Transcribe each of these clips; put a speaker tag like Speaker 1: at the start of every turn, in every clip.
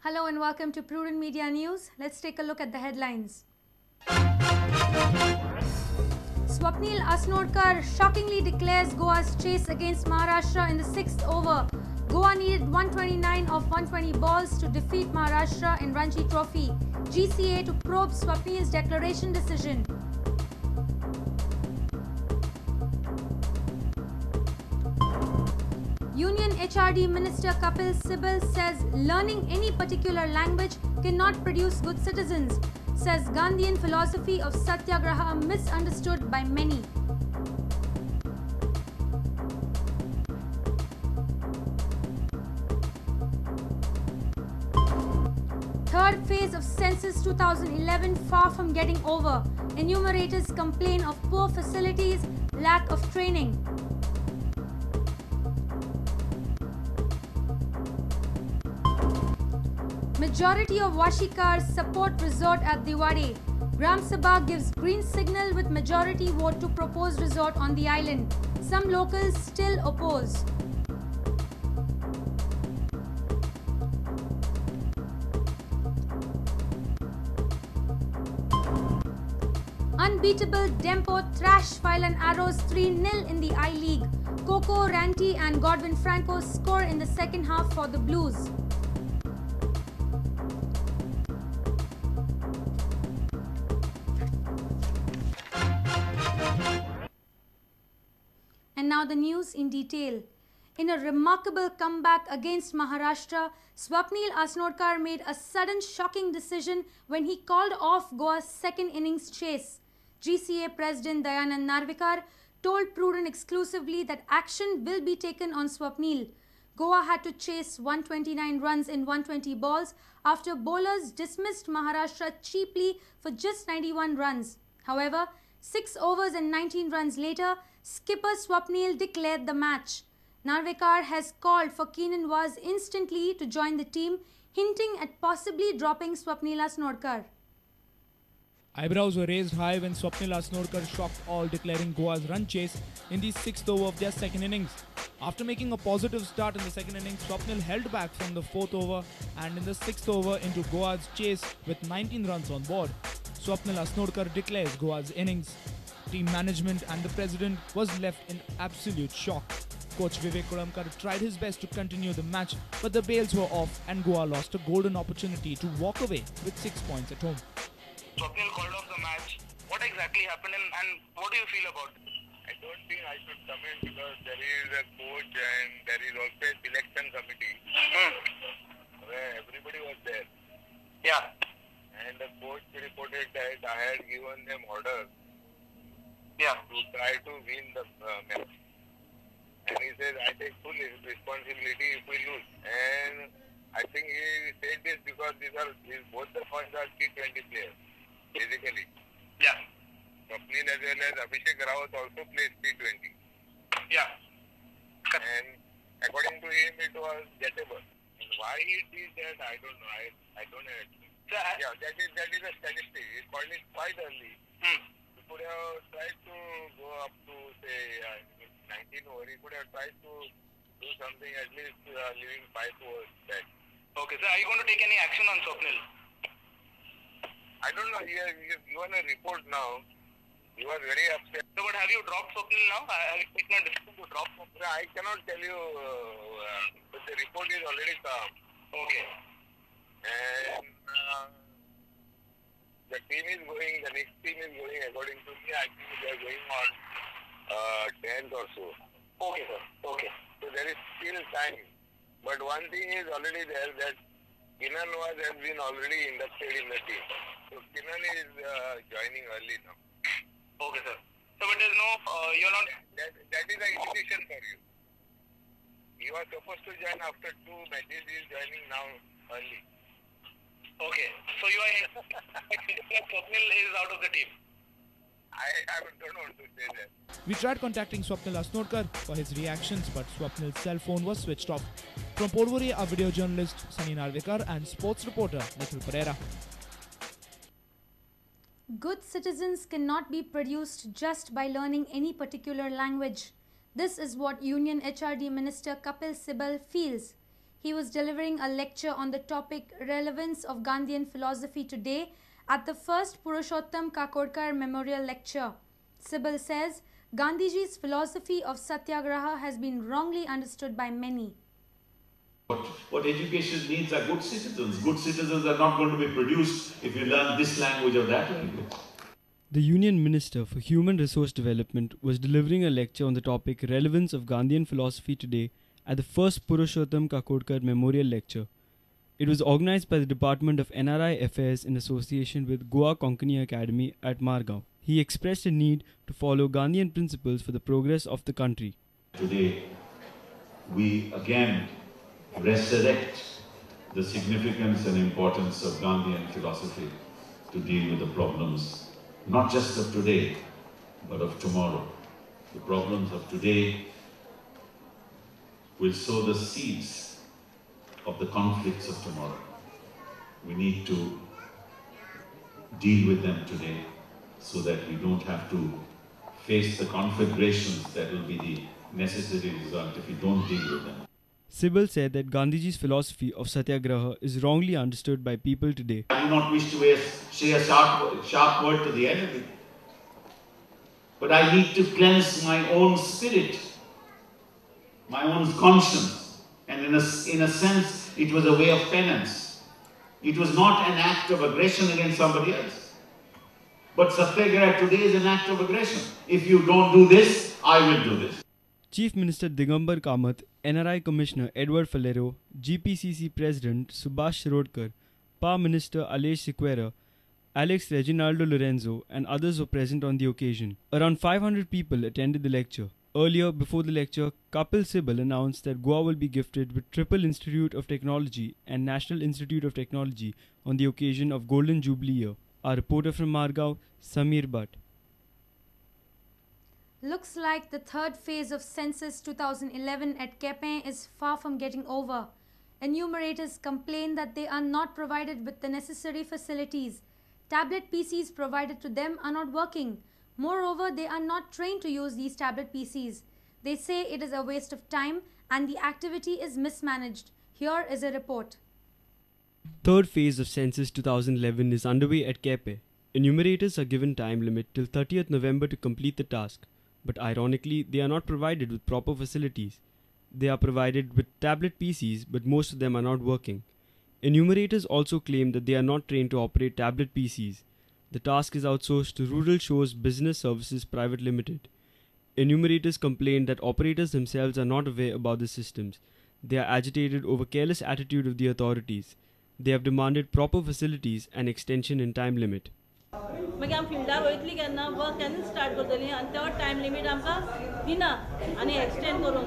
Speaker 1: Hello and welcome to Prudent Media News. Let's take a look at the headlines. Swapnil Asnodkar shockingly declares Goa's chase against Maharashtra in the 6th over. Goa needed 129 of 120 balls to defeat Maharashtra in Ranji Trophy. GCA to probe Swapnil's declaration decision. Union HRD Minister Kapil Sibbal says learning any particular language cannot produce good citizens. Says Gandhian philosophy of satyagraha misunderstood by many. Third phase of Census 2011 far from getting over. Enumerators complain of poor facilities, lack of training. Majority of Washikars support resort at Diwali. Gram Sabha gives green signal with majority vote to proposed resort on the island. Some locals still oppose. Unbeatable Dempo thrash File and Arrows 3-0 in the I-League. Coco, Ranji and Godwin Franco score in the second half for the Blues. And now the news in detail. In a remarkable comeback against Maharashtra, Swapnil Asnodkar made a sudden shocking decision when he called off Goa's second innings chase. GCA President Dayanand Narvekar told Prudent exclusively that action will be taken on Swapnil. Goa had to chase 129 runs in 120 balls after bowlers dismissed Maharashtra cheaply for just 91 runs. However, 6 overs and 19 runs later, skipper Swapnil declared the match. Narvekar has called for Keenan Vaz instantly to join the team, hinting at possibly dropping Swapnil Asnodkar.
Speaker 2: Eyebrows were raised high when Swapnil Asnodkar shocked all, declaring Goa's run chase in the 6th over of their second innings. After making a positive start in the second innings, Swapnil held back from the 4th over and in the 6th over into Goa's chase with 19 runs on board. Swapnil Asnodkar declares Goa's innings. Team management and the president was left in absolute shock. Coach Vivek Kodamkar tried his best to continue the match, but the bails were off and Goa lost a golden opportunity to walk away with 6 points at home.
Speaker 3: Swapnil called off the match. What exactly happened and what do you feel about it?
Speaker 4: I don't think I should comment because there is a coach and there is also a selection committee where everybody was there.
Speaker 3: Yeah.
Speaker 4: And the coach reported that I had given them order to try to win the match. And he said, I take full responsibility if we lose. And I think he said this because both the funds are T20 players, basically.
Speaker 3: Yeah.
Speaker 4: Kapil as well as Abhishek Rawat also plays T20.
Speaker 3: Yeah.
Speaker 4: And according to him, it was gettable. And why he did that, I don't know. I don't know actually. Yeah, that is a statistic. He called it quite early. He could have tried to go up to say 19 over. He could have tried to do something at least leaving 5 overs back.
Speaker 3: Okay, so are you going to take any action on Swapnil?
Speaker 4: I don't know. He has given a report now. He was very upset.
Speaker 3: So, but have you dropped Swapnil now? Have you taken a decision to drop Swapnil?
Speaker 4: I cannot tell you, but the report is already come.
Speaker 3: Okay.
Speaker 4: And the team is going, the next team is going, according to me, I think they are going on 10th or so.
Speaker 3: Okay, sir. Okay.
Speaker 4: So there is still time. But one thing is already there that Keenan Vaz has been already inducted in the team. So Kiran is joining early now.
Speaker 3: Okay, sir. So, but there's no, you're not...
Speaker 4: That is an invitation for you. He was supposed to join after 2 matches. He is joining now early.
Speaker 3: Okay. So, you are... Swapnil is out of the team.
Speaker 4: I don't want to say that.
Speaker 2: We tried contacting Swapnil Asnodkar for his reactions, but Swapnil's cell phone was switched off. From Porvorim, our video journalist Sunny Narvekar and sports reporter Nikhil Pereira.
Speaker 1: Good citizens cannot be produced just by learning any particular language. This is what Union HRD Minister Kapil Sibbal feels. He was delivering a lecture on the topic Relevance of Gandhian Philosophy today at the first Purushottam Kakodkar Memorial Lecture. Sibbal says Gandhiji's philosophy of satyagraha has been wrongly understood by many.
Speaker 5: What education needs are good citizens. Good citizens are not going to be produced if you learn this language or that language.
Speaker 6: The Union Minister for Human Resource Development was delivering a lecture on the topic Relevance of Gandhian Philosophy today at the first Purushottam Kakodkar Memorial Lecture. It was organized by the Department of NRI Affairs in association with Goa Konkani Academy at Margao. He expressed a need to follow Gandhian principles for the progress of the country.
Speaker 5: Today, we again resurrect the significance and importance of Gandhian philosophy to deal with the problems, not just of today, but of tomorrow. The problems of today will sow the seeds of the conflicts of tomorrow. We need to deal with them today so that we don't have to face the conflagrations that will be the necessary result if we don't deal with them.
Speaker 6: Sibbal said that Gandhiji's philosophy of satyagraha is wrongly understood by people today.
Speaker 5: I do not wish to say a sharp word to the enemy, but I need to cleanse my own spirit, my own conscience, and in a sense, it was a way of penance. It was not an act of aggression against somebody else. But satyagraha today is an act of aggression. If you don't do this, I will do this.
Speaker 6: Chief Minister Digambar Kamath, NRI Commissioner Edward Falero, GPCC President Subhash Shirodkar, PA Minister Alesh Sequeira, Alex Reginaldo Lorenzo and others were present on the occasion. Around 500 people attended the lecture. Earlier, before the lecture, Kapil Sibbal announced that Goa will be gifted with Triple Institute of Technology and National Institute of Technology on the occasion of Golden Jubilee Year. Our reporter from Margao, Samir Bhatt.
Speaker 1: Looks like the third phase of Census 2011 at Kapil is far from getting over. Enumerators complain that they are not provided with the necessary facilities. Tablet PCs provided to them are not working. Moreover, they are not trained to use these tablet PCs. They say it is a waste of time and the activity is mismanaged. Here is a report.
Speaker 6: Third phase of Census 2011 is underway at Kapil. Enumerators are given time limit till 30th November to complete the task. But ironically, they are not provided with proper facilities. They are provided with tablet PCs, but most of them are not working. Enumerators also claim that they are not trained to operate tablet PCs. The task is outsourced to Rural Shores Business Services Private Limited. Enumerators complain that operators themselves are not aware about the systems. They are agitated over careless attitude of the authorities. They have demanded proper facilities and extension in time limit.
Speaker 7: मागीर आमी fielder वयतली केन्ना work केन्ना start करतली आनी तो time limit आमकां दिना आनी एक्सटेंड करून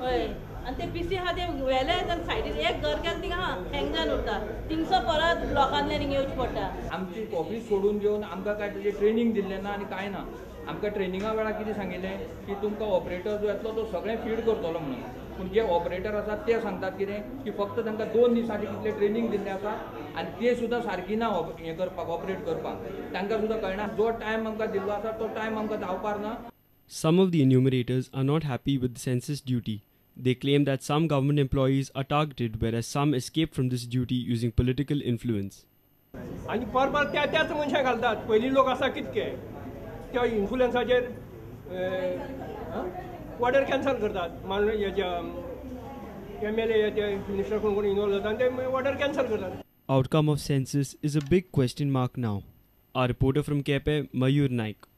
Speaker 7: हय आनी ते पीसी आहा ते व्हेले आनी सायडीन एक घर केलें थिंगा आहा हँग जावन उरता थिंगसो परत ब्लॉकांतल्यान हिंगा येवचें पडटा
Speaker 8: आमची ऑफिस सोडून घेवन आमकां काय तेजें ट्रेनींग दिल्लें ना आनी कांय ना आमकां ट्रेनिंगा वेळार कितें सांगिल्लें की तुमकां ऑपरेटर जो येतलो तो सगळें फीड करतलो म्हणून पूण जे ऑपरेटर आसात ते सांगतात कितें की फक्त तांकां 2 दिसांची कितले ट्रेनींग दिल्लें आसा आनी ते सुद्दां सारकी ना हें करपाक ऑपरेट करपाक तांकां सुद्दां कळना जो टायम आमकां दिल्लो आसा तो टायम आमकां धांवपाक ना.
Speaker 6: Some of the enumerators are not happy with the census duty. They claim that some government employees are targeted whereas some escape from this duty using political influence.
Speaker 9: आनी परपर त्याच मनशाक घालतात पयलीं लोक आसा कितके त्या इन्फ्लुएन्साचेर ऑर्डर कॅन्सल करतात मान हेच्या MLA मिनिस्टर कोण इन्वॉल्व जाता आनी ते ऑर्डर कॅन्सल करतात.
Speaker 6: Outcome of census is a big question mark now. Our reporter from Kapil, Mayur Naik.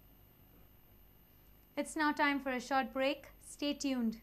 Speaker 1: It's now time for a short break. Stay tuned.